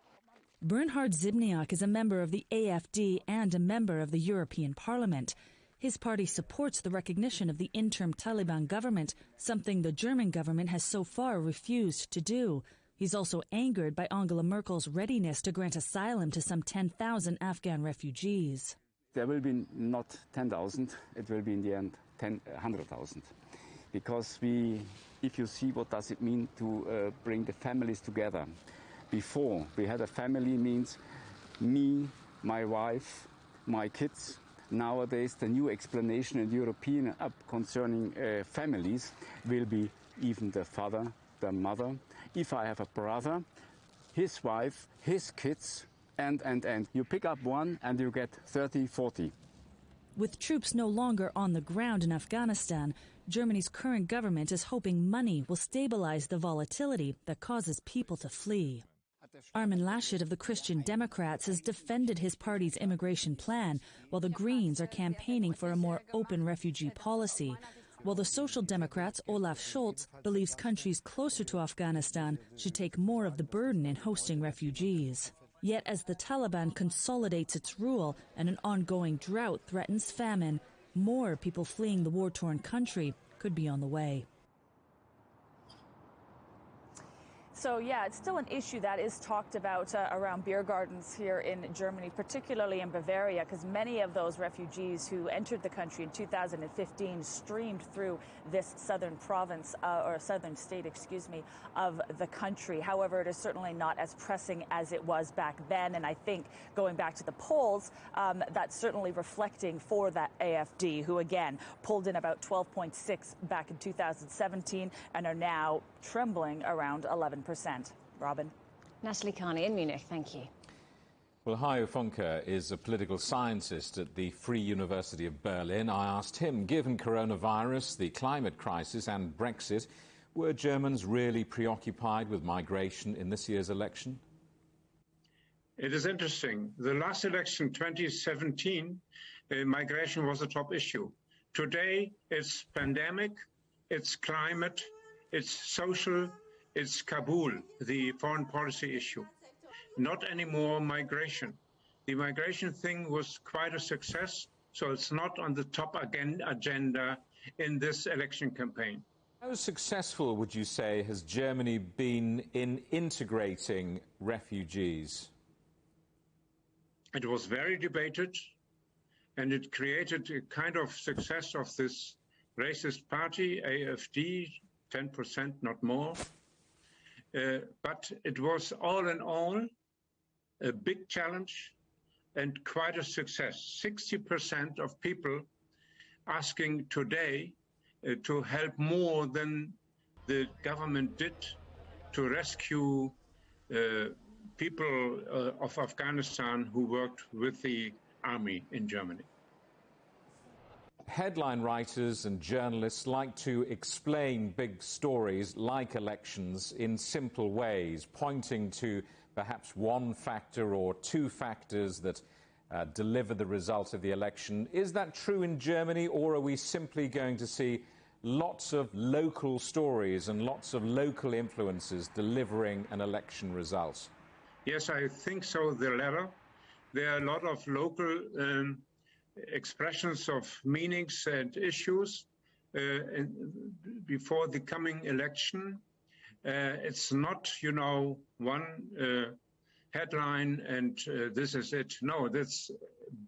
Bernhard Zibniak is a member of the AfD and a member of the European Parliament. His party supports the recognition of the interim Taliban government, something the German government has so far refused to do. He's also angered by Angela Merkel's readiness to grant asylum to some 10,000 Afghan refugees. There will be not 10,000, it will be in the end 100,000. Because if you see what does it mean to bring the families together. Before, we had a family means me, my wife, my kids. Nowadays, the new explanation in European concerning families will be even the father, the mother. If I have a brother, his wife, his kids, and you pick up one and you get 30, 40. With troops no longer on the ground in Afghanistan, Germany's current government is hoping money will stabilize the volatility that causes people to flee. Armin Laschet of the Christian Democrats has defended his party's immigration plan, while the Greens are campaigning for a more open refugee policy. While the Social Democrats' Olaf Scholz believes countries closer to Afghanistan should take more of the burden in hosting refugees. Yet as the Taliban consolidates its rule and an ongoing drought threatens famine, more people fleeing the war-torn country could be on the way. So, yeah, it's still an issue that is talked about around beer gardens here in Germany, particularly in Bavaria, because many of those refugees who entered the country in 2015 streamed through this southern province, or southern state, excuse me, of the country. However, it is certainly not as pressing as it was back then. And I think going back to the polls, that's certainly reflecting for that AfD, who, again, pulled in about 12.6 back in 2017 and are now trembling around 11%. Robin. Natalie Carney in Munich, thank you. Well, Hajo Funke is a political scientist at the Free University of Berlin. I asked him, given coronavirus, the climate crisis and Brexit, were Germans really preoccupied with migration in this year's election? It is interesting. The last election, 2017, migration was a top issue. Today, it's pandemic, it's climate, it's social, it's Kabul, the foreign policy issue. Not anymore migration. The migration thing was quite a success, so it's not on the top agenda in this election campaign. How successful, would you say, has Germany been in integrating refugees? It was very debated, and it created a kind of success of this racist party, AfD, 10%, not more. But it was all in all a big challenge and quite a success. 60% of people asking today to help more than the government did to rescue people of Afghanistan who worked with the army in Germany. Headline writers and journalists like to explain big stories like elections in simple ways, pointing to perhaps one factor or two factors that deliver the result of the election. Is that true in Germany, or are we simply going to see lots of local stories and lots of local influences delivering an election result? Yes, I think so, the latter. There are a lot of local expressions of meanings and issues before the coming election. It's not, one headline and this is it. No, that's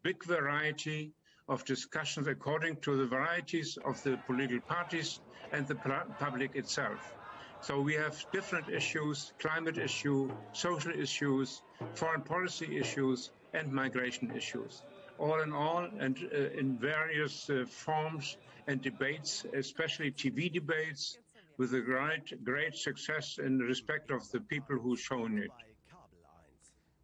big variety of discussions according to the varieties of the political parties and the public itself. So we have different issues: climate issue, social issues, foreign policy issues, and migration issues. All in all, and in various forms and debates, especially TV debates, with a great success in respect of the people who've shown it.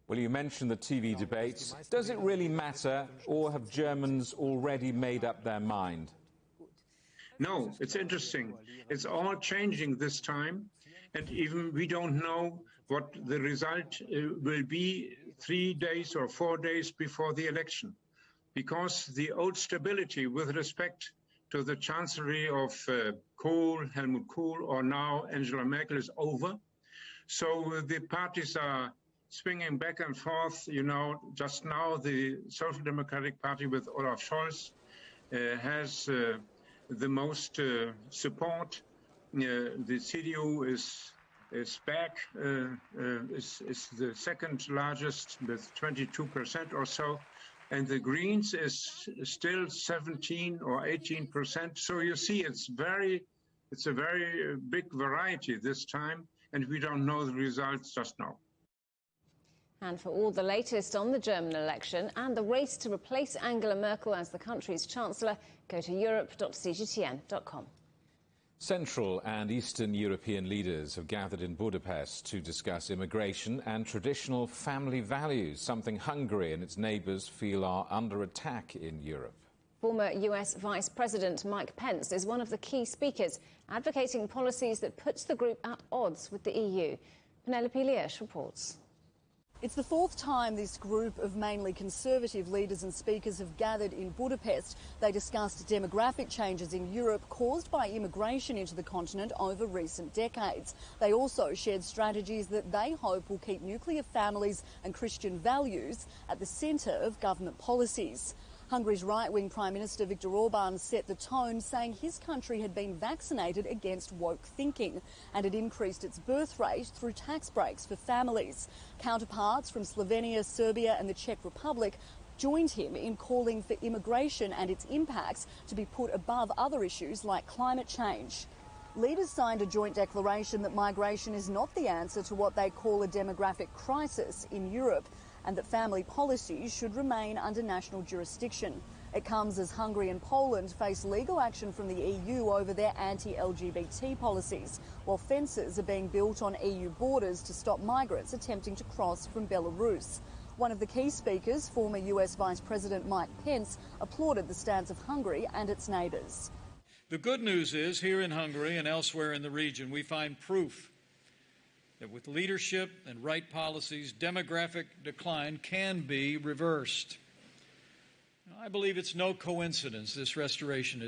Well, you mentioned the TV debates. Does it really matter, or have Germans already made up their mind? No, it's interesting. It's all changing this time, and even we don't know what the result will be 3 days or 4 days before the election, because the old stability with respect to the chancellery of Helmut Kohl, or now Angela Merkel, is over. So the parties are swinging back and forth. Just now the Social Democratic Party with Olaf Scholz has the most support. The CDU is back, is the second largest with 22% or so, and the Greens is still 17 or 18%. So you see, it's a very big variety this time, and we don't know the results just now. And for all the latest on the German election and the race to replace Angela Merkel as the country's chancellor, go to europe.cgtn.com. Central and Eastern European leaders have gathered in Budapest to discuss immigration and traditional family values, something Hungary and its neighbours feel are under attack in Europe. Former US Vice President Mike Pence is one of the key speakers, advocating policies that puts the group at odds with the EU. Penelope Liesch reports. It's the fourth time this group of mainly Conservative leaders and speakers have gathered in Budapest. They discussed demographic changes in Europe caused by immigration into the continent over recent decades. They also shared strategies that they hope will keep nuclear families and Christian values at the centre of government policies. Hungary's right-wing Prime Minister Viktor Orban set the tone, saying his country had been vaccinated against woke thinking and had increased its birth rate through tax breaks for families. Counterparts from Slovenia, Serbia and the Czech Republic joined him in calling for immigration and its impacts to be put above other issues like climate change. Leaders signed a joint declaration that migration is not the answer to what they call a demographic crisis in Europe, and that family policies should remain under national jurisdiction. It comes as Hungary and Poland face legal action from the EU over their anti-LGBT policies, while fences are being built on EU borders to stop migrants attempting to cross from Belarus. One of the key speakers, former US Vice President Mike Pence, applauded the stance of Hungary and its neighbours. The good news is, here in Hungary and elsewhere in the region, we find proof that with leadership and right policies, demographic decline can be reversed. I believe it's no coincidence this restoration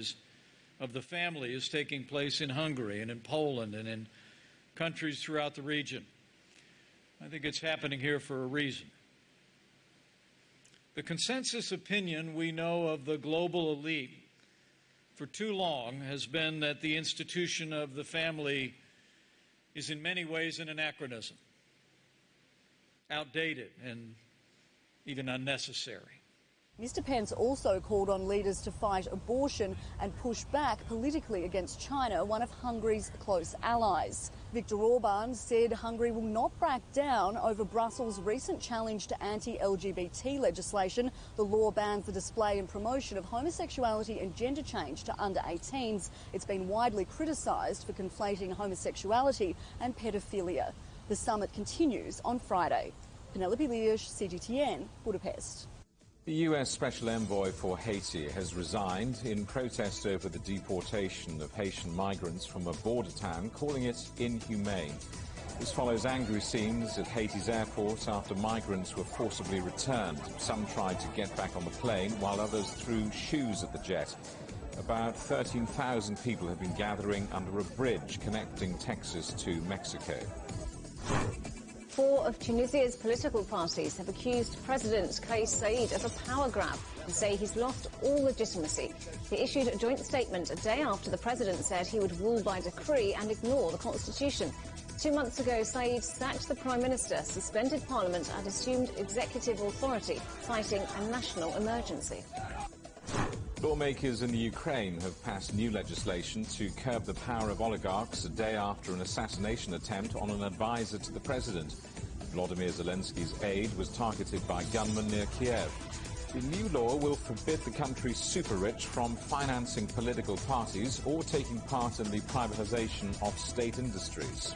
of the family is taking place in Hungary and in Poland and in countries throughout the region. I think it's happening here for a reason. The consensus opinion we know of the global elite for too long has been that the institution of the family is in many ways an anachronism, outdated and even unnecessary. Mr. Pence also called on leaders to fight abortion and push back politically against China, one of Hungary's close allies. Viktor Orban said Hungary will not back down over Brussels' recent challenge to anti-LGBT legislation. The law bans the display and promotion of homosexuality and gender change to under 18s. It's been widely criticised for conflating homosexuality and pedophilia. The summit continues on Friday. Penelope Liesch, CGTN, Budapest. The US Special Envoy for Haiti has resigned in protest over the deportation of Haitian migrants from a border town, calling it inhumane. This follows angry scenes at Haiti's airport after migrants were forcibly returned. Some tried to get back on the plane, while others threw shoes at the jet. About 13,000 people have been gathering under a bridge connecting Texas to Mexico. 4 of Tunisia's political parties have accused President Kais Saied of a power grab and say he's lost all legitimacy. He issued a joint statement a day after the president said he would rule by decree and ignore the constitution. 2 months ago, Saeed sacked the Prime Minister, suspended Parliament and assumed executive authority, citing a national emergency. Lawmakers in the Ukraine have passed new legislation to curb the power of oligarchs a day after an assassination attempt on an advisor to the president. Volodymyr Zelensky's aide was targeted by gunmen near Kiev. The new law will forbid the country's super-rich from financing political parties or taking part in the privatization of state industries.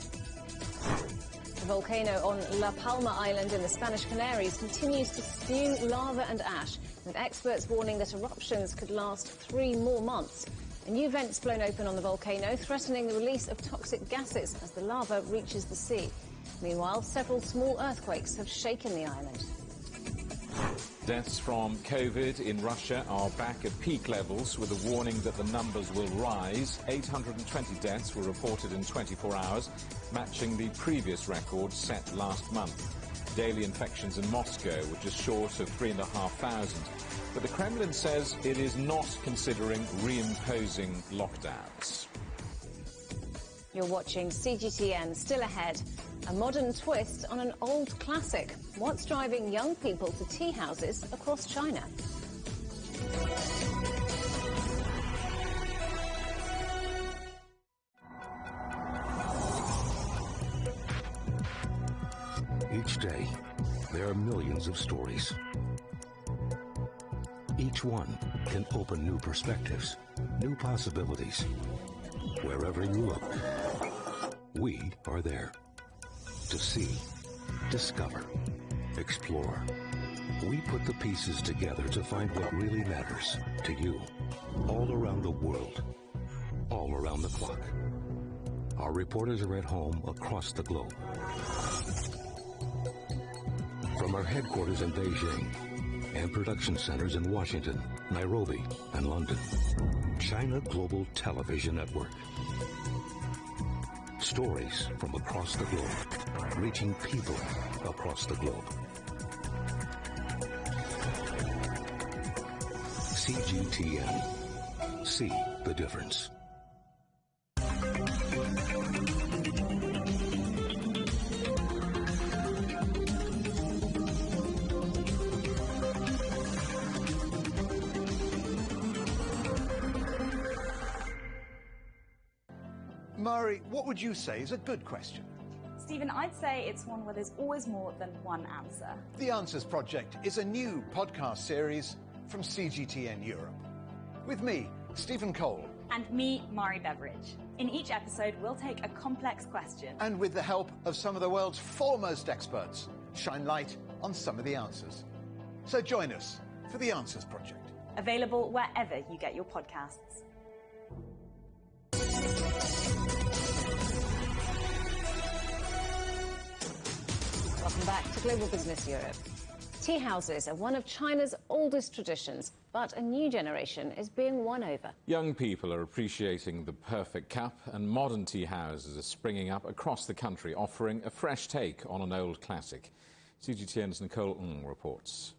The volcano on La Palma Island in the Spanish Canaries continues to spew lava and ash, with experts warning that eruptions could last 3 more months. A new vent's blown open on the volcano, threatening the release of toxic gases as the lava reaches the sea. Meanwhile, several small earthquakes have shaken the island. Deaths from COVID in Russia are back at peak levels, with a warning that the numbers will rise. 820 deaths were reported in 24 hours, matching the previous record set last month. Daily infections in Moscow were just short of 3,500. But the Kremlin says it is not considering reimposing lockdowns. You're watching CGTN. Still ahead, a modern twist on an old classic. What's driving young people to tea houses across China? Each day, there are millions of stories. Each one can open new perspectives, new possibilities. Wherever you look, we are there. To see, discover, explore. We put the pieces together to find what really matters to you. All around the world, all around the clock. Our reporters are at home across the globe. From our headquarters in Beijing and production centers in Washington, Nairobi, and London, China Global Television Network. Stories from across the globe, reaching people across the globe. CGTN. See the difference. Mari, what would you say is a good question? Stephen, I'd say it's one where there's always more than one answer. The Answers Project is a new podcast series from CGTN Europe. With me, Stephen Cole. And me, Mari Beveridge. In each episode, we'll take a complex question. And with the help of some of the world's foremost experts, shine light on some of the answers. So join us for The Answers Project. Available wherever you get your podcasts. Welcome back to Global Business Europe. Tea houses are one of China's oldest traditions, but a new generation is being won over. Young people are appreciating the perfect cup, and modern tea houses are springing up across the country, offering a fresh take on an old classic. CGTN's Nicole Ng reports.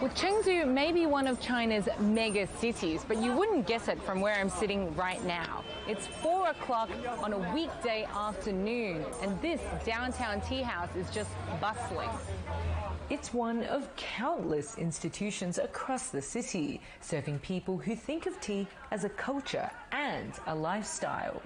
Well, Chengdu may be one of China's mega cities, but you wouldn't guess it from where I'm sitting right now. It's 4 o'clock on a weekday afternoon, and this downtown tea house is just bustling. It's one of countless institutions across the city, serving people who think of tea as a culture and a lifestyle.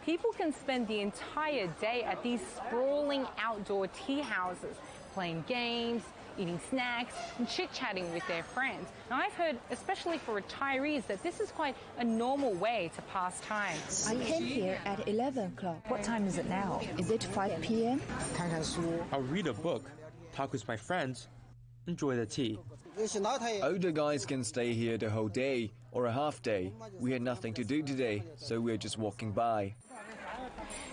People can spend the entire day at these sprawling outdoor tea houses, playing games, eating snacks and chit-chatting with their friends. Now, I've heard, especially for retirees, that this is quite a normal way to pass time. I came here at 11 o'clock. What time is it now? Is it 5 p.m.? I'll read a book, talk with my friends, enjoy the tea. Older guys can stay here the whole day or a half day. We had nothing to do today, so we're just walking by.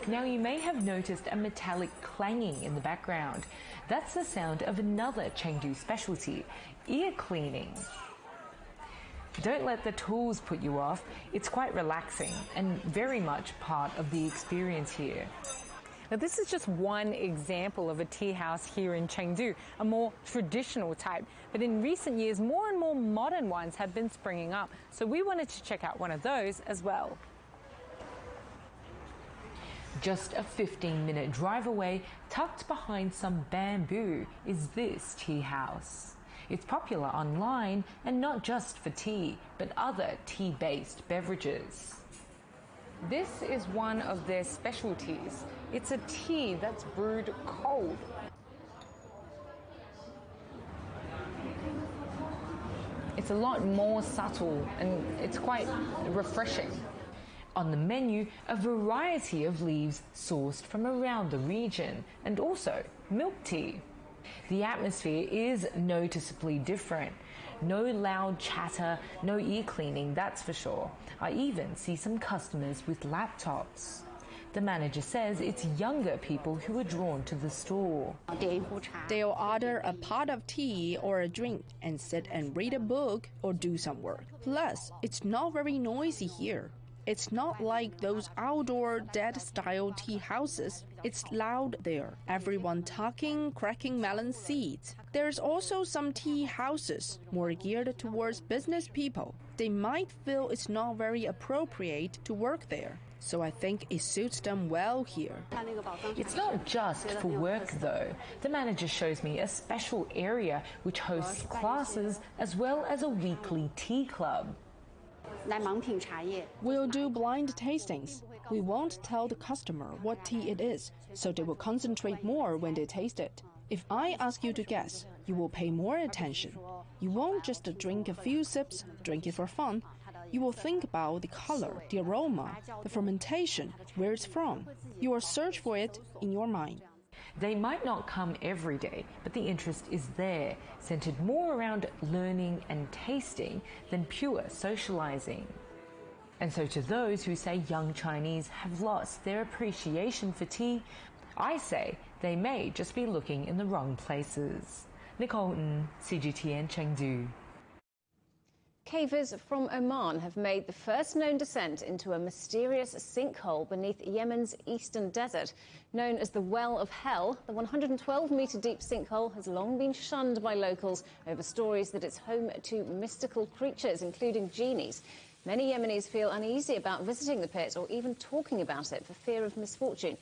Now, you may have noticed a metallic clanging in the background. That's the sound of another Chengdu specialty, ear cleaning. Don't let the tools put you off. It's quite relaxing and very much part of the experience here. Now, this is just one example of a tea house here in Chengdu, a more traditional type. But in recent years, more and more modern ones have been springing up. So we wanted to check out one of those as well. Just a 15-minute drive away, tucked behind some bamboo, is this tea house. It's popular online, and not just for tea, but other tea-based beverages. This is one of their specialties. It's a tea that's brewed cold. It's a lot more subtle, and it's quite refreshing. On the menu, a variety of leaves sourced from around the region, and also milk tea. The atmosphere is noticeably different. No loud chatter, no ear cleaning, that's for sure. I even see some customers with laptops. The manager says it's younger people who are drawn to the store. They'll order a pot of tea or a drink and sit and read a book or do some work. Plus, it's not very noisy here. It's not like those outdoor dead-style tea houses. It's loud there. Everyone talking, cracking melon seeds. There's also some tea houses more geared towards business people. They might feel it's not very appropriate to work there. So I think it suits them well here. It's not just for work though. The manager shows me a special area which hosts classes as well as a weekly tea club. We'll do blind tastings. We won't tell the customer what tea it is, so they will concentrate more when they taste it. If I ask you to guess, you will pay more attention. You won't just drink a few sips, drink it for fun. You will think about the color, the aroma, the fermentation, where it's from. You will search for it in your mind. They might not come every day, but the interest is there, centered more around learning and tasting than pure socializing. And so to those who say young Chinese have lost their appreciation for tea, I say they may just be looking in the wrong places. Nicole Ng, CGTN Chengdu. Cavers from Oman have made the first known descent into a mysterious sinkhole beneath Yemen's eastern desert. Known as the Well of Hell, the 112-metre deep sinkhole has long been shunned by locals over stories that it's home to mystical creatures, including genies. Many Yemenis feel uneasy about visiting the pit or even talking about it for fear of misfortune.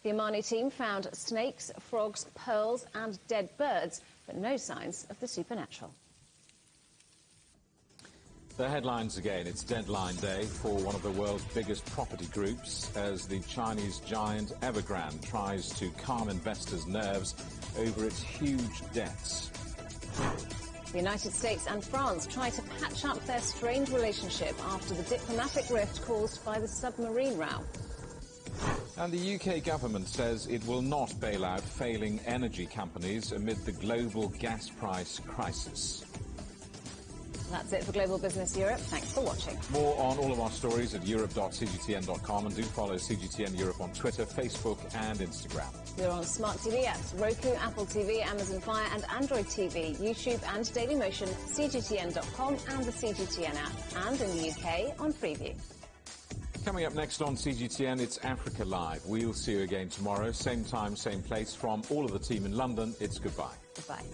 The Omani team found snakes, frogs, pearls and dead birds, but no signs of the supernatural. The headlines again. It's deadline day for one of the world's biggest property groups as the Chinese giant Evergrande tries to calm investors' nerves over its huge debts. The United States and France try to patch up their strained relationship after the diplomatic rift caused by the submarine row. And the UK government says it will not bail out failing energy companies amid the global gas price crisis. That's it for Global Business Europe. Thanks for watching. More on all of our stories at europe.cgtn.com, and do follow CGTN Europe on Twitter, Facebook and Instagram. We're on smart TV apps, Roku, Apple TV, Amazon Fire and Android TV, YouTube and Dailymotion, CGTN.com and the CGTN app, and in the UK on Freeview. Coming up next on CGTN, it's Africa Live. We'll see you again tomorrow, same time, same place. From all of the team in London, it's goodbye. Goodbye.